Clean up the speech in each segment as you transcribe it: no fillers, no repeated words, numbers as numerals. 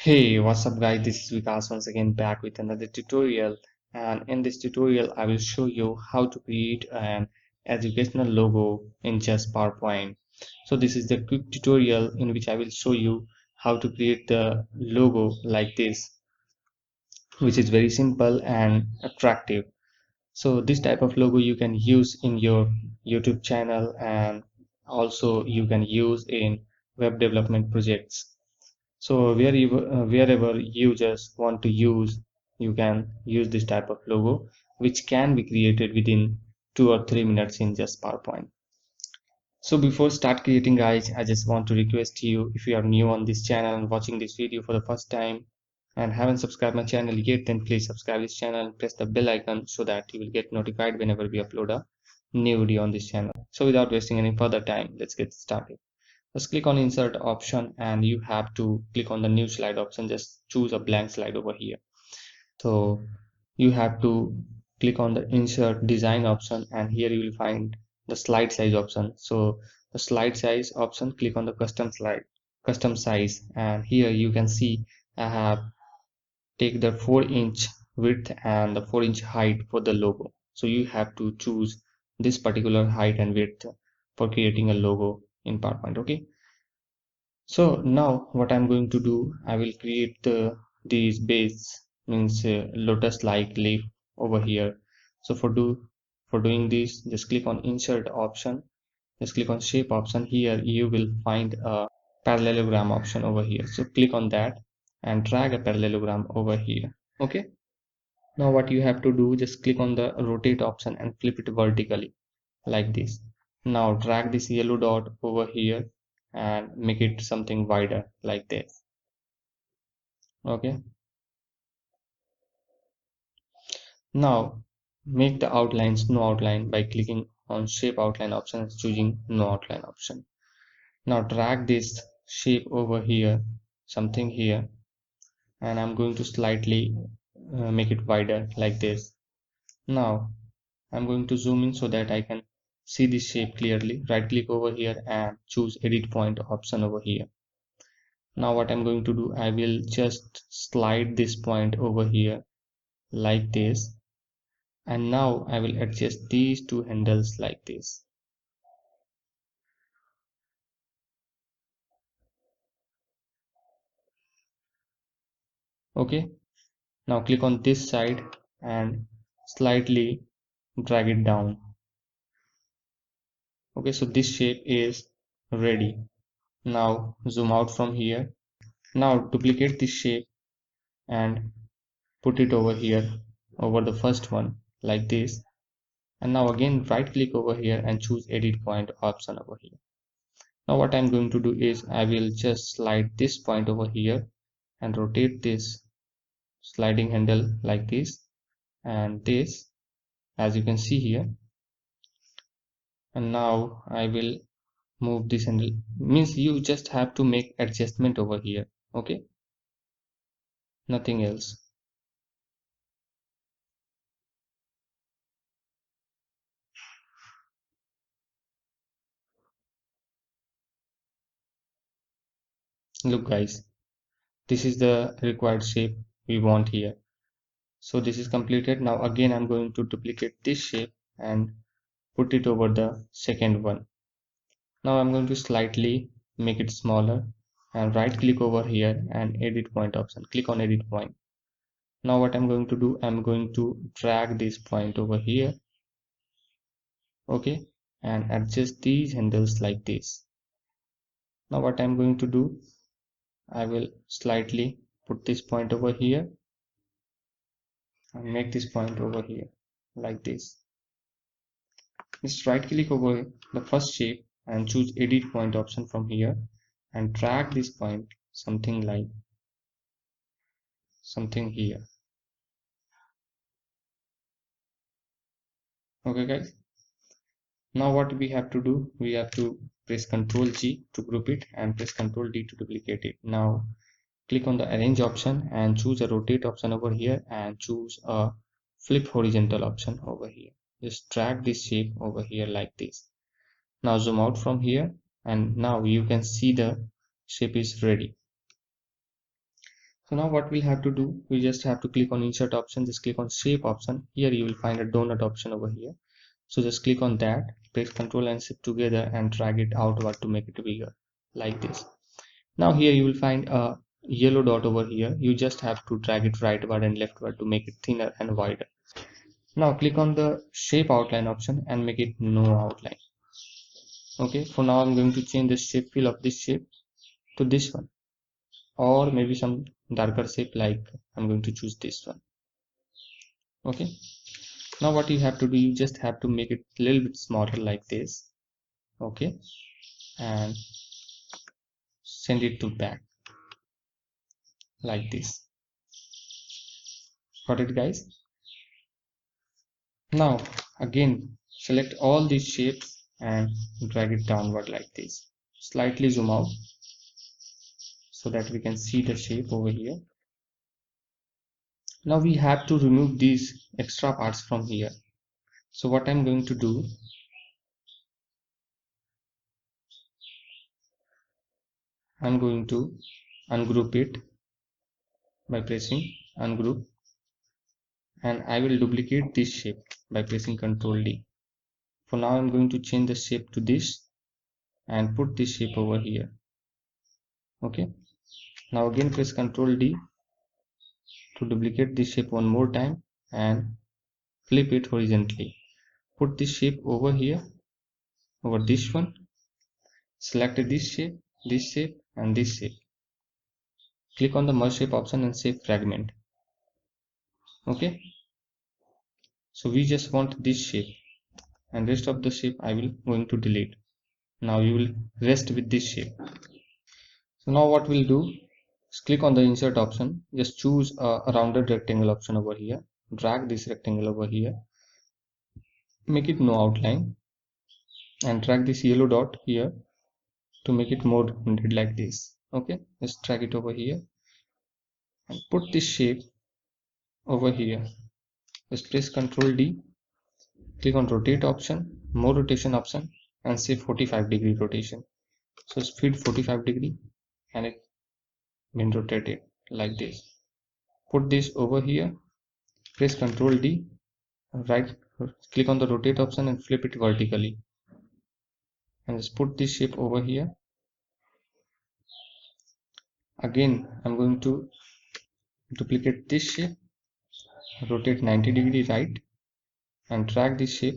Hey, what's up guys? This is Vikas once again back with another tutorial, and in this tutorial I will show you how to create an educational logo in just PowerPoint. So this is the quick tutorial in which I will show you how to create the logo like this, which is very simple and attractive. So this type of logo you can use in your YouTube channel, and also you can use in web development projects. So wherever you just want to use, you can use this type of logo, which can be created within 2 or 3 minutes in just PowerPoint. So before start creating guys, I just want to request you, if you are new on this channel and watching this video for the first time and haven't subscribed my channel yet, then please subscribe this channel and press the bell icon so that you will get notified whenever we upload a new video on this channel. So without wasting any further time, let's get started. Just click on insert option and you have to click on the new slide option. Just choose a blank slide over here. So you have to click on the insert design option, and here you will find the slide size option. So the slide size option, click on the custom size, and here you can see I have take the 4-inch width and the 4-inch height for the logo. So you have to choose this particular height and width for creating a logo in PowerPoint. Okay. So now what I'm going to do, I will create these base, means lotus like leaf over here. So for doing this, just click on insert option, just click on shape option. Here you will find a parallelogram option over here. So click on that and drag a parallelogram over here. Okay. Now what you have to do, just click on the rotate option and flip it vertically like this. Now drag this yellow dot over here and make it something wider like this. Okay. Now make the outlines no outline by clicking on shape outline option and choosing no outline option. Now drag this shape over here, something here, and I'm going to slightly make it wider like this. Now I'm going to zoom in so that I can see this shape clearly. Right click over here and choose edit point option over here. Now what I'm going to do, I will just slide this point over here like this, and now I will adjust these two handles like this. Okay, now click on this side and slightly drag it down. Okay, so this shape is ready. Now zoom out from here. Now duplicate this shape and put it over here, over the first one like this. And now again right click over here and choose edit point option over here. Now what I'm going to do is I will just slide this point over here and rotate this sliding handle like this and this, as you can see here. And now I will move this handle, means you just have to make adjustment over here. Okay, nothing else. Look guys, this is the required shape we want here. So this is completed. Now again I'm going to duplicate this shape and put it over the second one. Now I'm going to slightly make it smaller and right click over here and edit point option. Click on edit point. Now what I'm going to do, I'm going to drag this point over here. Okay, and adjust these handles like this. Now what I'm going to do, I will slightly put this point over here and make this point over here like this. Just right click over the first shape and choose edit point option from here and drag this point something like something here. Okay guys, now what we have to do, we have to press Ctrl G to group it and press Ctrl D to duplicate it. Now click on the arrange option and choose a rotate option over here and choose a flip horizontal option over here. Just drag this shape over here like this. Now zoom out from here and now you can see the shape is ready. So now what we'll have to do, we just have to click on insert option, just click on shape option. Here you will find a donut option over here. So just click on that, press Ctrl and Shift together and drag it outward to make it bigger, like this. Now here you will find a yellow dot over here. You just have to drag it rightward and leftward to make it thinner and wider. Now click on the shape outline option and make it no outline. Okay, for now I'm going to change the shape fill of this shape to this one, or maybe some darker shape, like I'm going to choose this one. Okay, now what you have to do, you just have to make it a little bit smaller like this. Okay, and send it to back like this. Got it, guys? Now again select all these shapes and drag it downward like this. Slightly zoom out so that we can see the shape over here. Now we have to remove these extra parts from here. So what I'm going to do, I'm going to ungroup it by pressing ungroup, and I will duplicate this shape by pressing Ctrl D. For now I'm going to change the shape to this and put this shape over here. Okay, now again press Ctrl D to duplicate this shape one more time and flip it horizontally. Put this shape over here, over this one, select this shape, and this shape. Click on the merge shape option and save fragment. Okay, so we just want this shape, and rest of the shape I will going to delete. Now you will rest with this shape. So now what we'll do is click on the insert option, just choose a rounded rectangle option over here, drag this rectangle over here, make it no outline, and drag this yellow dot here to make it more rounded like this. Okay, just drag it over here and put this shape over here. Just press Ctrl D, click on rotate option, more rotation option, and say 45-degree rotation. So speed 45-degree and it been rotated like this. Put this over here, press Ctrl D, right click on the rotate option and flip it vertically, and just put this shape over here. Again I'm going to duplicate this shape, rotate 90-degree right, and drag this shape,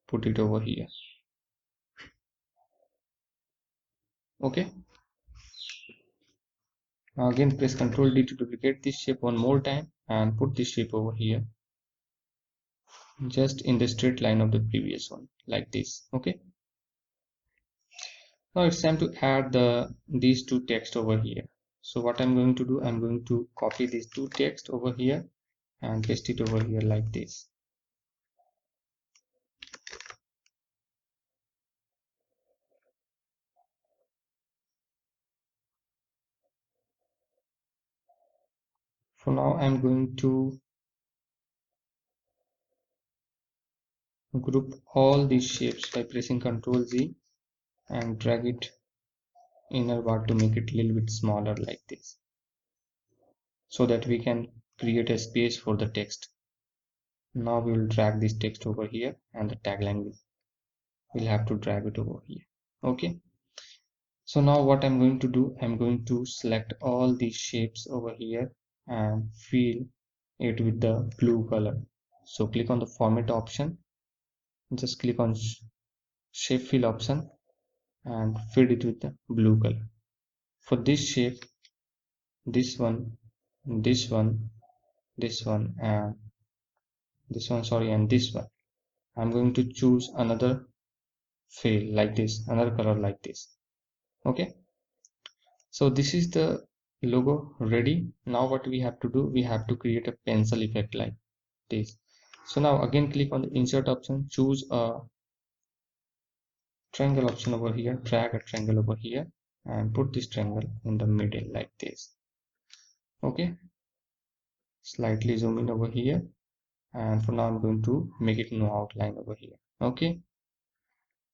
put it over here. Okay, now again press Ctrl D to duplicate this shape one more time and put this shape over here, just in the straight line of the previous one, like this. Okay, now it's time to add these two text over here. So what I'm going to do, I'm going to copy these two text over here and paste it over here like this. For now I'm going to group all these shapes by pressing Ctrl Z and drag it inner bar to make it a little bit smaller like this, so that we can create a space for the text. Now we will drag this text over here, and the tagline will have to drag it over here. Okay, so now what I'm going to do, I'm going to select all these shapes over here and fill it with the blue color. So click on the format option, just click on shape fill option and fill it with the blue color. For this shape, this one, this one, this one, and this one, sorry, and this one, I'm going to choose another fill like this, another color like this. Okay, so this is the logo ready. Now what we have to do, we have to create a pencil effect like this. So now again click on the insert option, choose a triangle option over here, drag a triangle over here and put this triangle in the middle like this. Okay, slightly zoom in over here, and for now I'm going to make it no outline over here. Okay,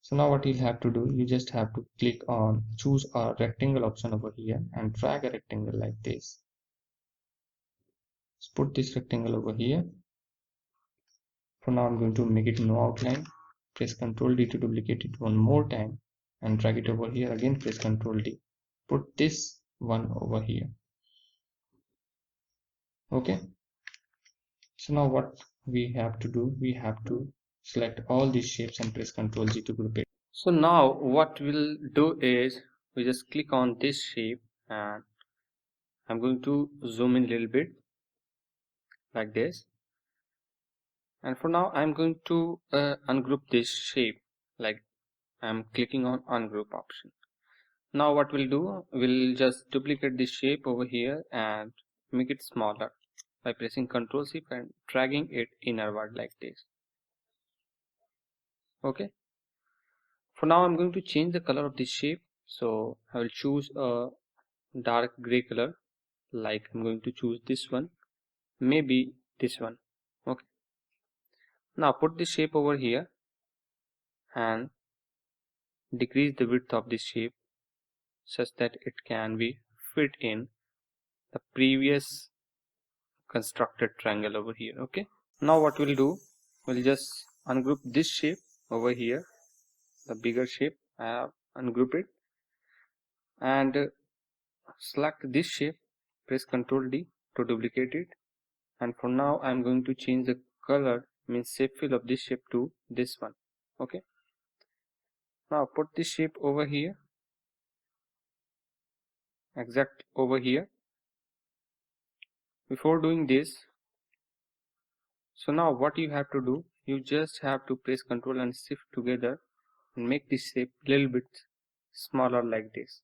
so now what you'll have to do, you just have to click on choose a rectangle option over here and drag a rectangle like this. Let's put this rectangle over here. For now, I'm going to make it no outline. Press Ctrl D to duplicate it one more time and drag it over here. Again, press Ctrl D. Put this one over here. Okay. So now what we have to do, we have to select all these shapes and press Ctrl G to group it. So now what we'll do is we just click on this shape and I'm going to zoom in a little bit like this. And for now I'm going to ungroup this shape, like I'm clicking on ungroup option. Now what we'll do, we'll just duplicate this shape over here and make it smaller by pressing Ctrl Shift and dragging it inward like this. Okay. For now I'm going to change the color of this shape, so I will choose a dark gray color, like I'm going to choose this one, maybe this one. Okay. Now put this shape over here and decrease the width of this shape such that it can be fit in the previous constructed triangle over here. Okay. Now what we'll do, we'll just ungroup this shape over here, the bigger shape. I have ungrouped it, and select this shape, press Ctrl D to duplicate it, and for now I'm going to change the color, means shape fill of this shape to this one. Okay. Now put this shape over here, exact over here. Before doing this, so now what you have to do, you just have to press Ctrl and Shift together and make this shape a little bit smaller like this.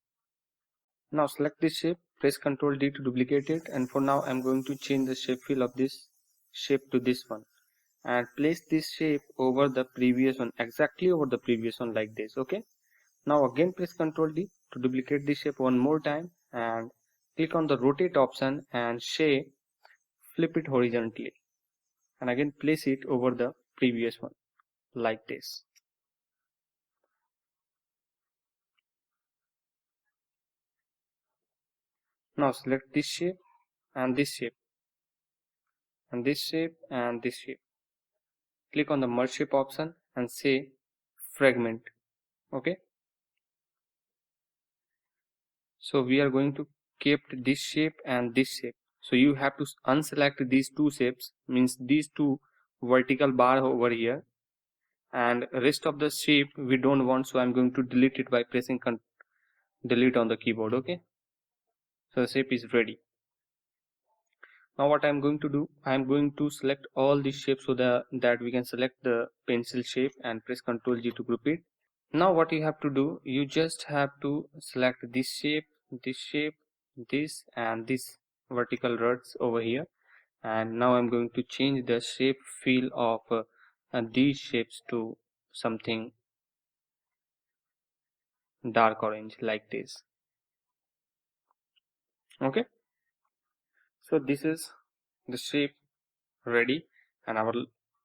Now select this shape, press Ctrl D to duplicate it, and for now I'm going to change the shape fill of this shape to this one and place this shape over the previous one, exactly over the previous one like this. Okay. Now again press Ctrl D to duplicate this shape one more time and click on the rotate option and shape flip it horizontally and again place it over the previous one like this. Now select this shape and this shape and this shape and this shape. Click on the merge shape option and say fragment. Okay. So we are going to keep this shape and this shape. So you have to unselect these two shapes, means these two vertical bar over here, and rest of the shape we don't want, so I'm going to delete it by pressing delete on the keyboard. Okay. So the shape is ready. Now what I'm going to do, I'm going to select all these shapes so that we can select the pencil shape and press Ctrl G to group it. Now what you have to do, you just have to select this shape, this and this vertical rods over here, and now I'm going to change the shape feel of these shapes to something dark orange like this. Okay. So this is the shape ready and our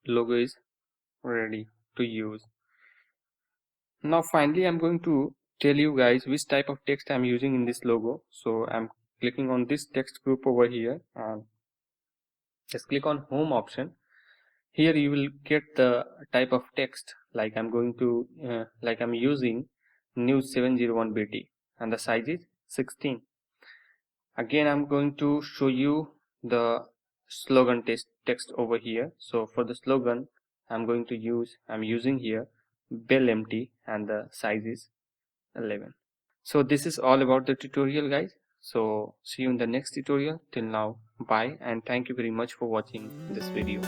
logo is ready to use. Now finally I'm going to tell you guys which type of text I'm using in this logo. So I'm clicking on this text group over here and just click on home option. Here you will get the type of text, like I'm going to like I'm using News 701 BT and the size is 16. Again I'm going to show you the slogan text over here. So for the slogan I'm using here Bell Empty and the size is 11. So this is all about the tutorial, guys. So see you in the next tutorial. Till now, bye and thank you very much for watching this video.